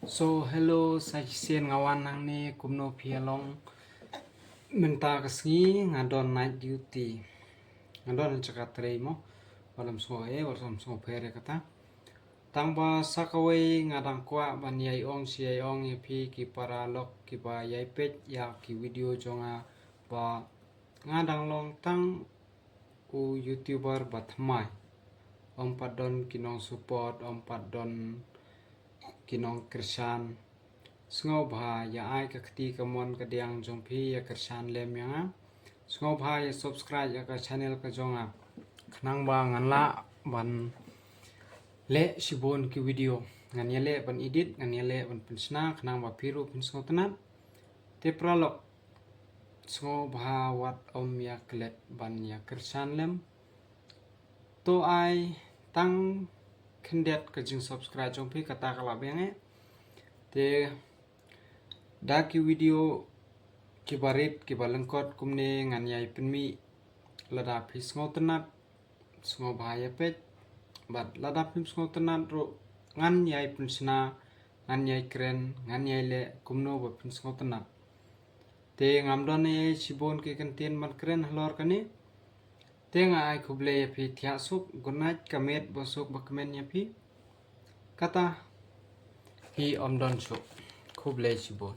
So hello sajian ngawan nang ni kumno pialong menta kasngi ngadon night duty ngadon cekat mo walam so pere kata tangba sakawai ngadang kwa ban yai ong si yai ong pi ki para lok ki ba yai pet ya ki video jonga ba ngadang long tang u youtuber batmai om padon kinong support om padon kinong kersan sngo bha ya ai ka khti ka mon ka diang jongphi ya kersan lem yang sngo bha ya subscribe ya ka channel ka jonga khnang ba nganla ban le sibon ki video ngan ya le ban edit ngan ya le ban pinsna khnang ba phiru pinsno tanat te pralok sngo bha wat om ya klet ban ya kersan lem to ai tang khendet ka jing subscribe jongphi kata kala benge te da ki video ki barit ki balengkot kumne ngan yai penmi lada phis ngotenat sngo bahaya pet bat lada phim sngo tenat ro ngan yai pensna ngan yai kren ngan yai le kumno ba phim sngo tenat te ngamdon ye sibon ki kantin man kren halor kani te nga ai khuble ya phi thya suk gunat kamet bosuk bakmen ya phi kata hi omdon suk khuble sibon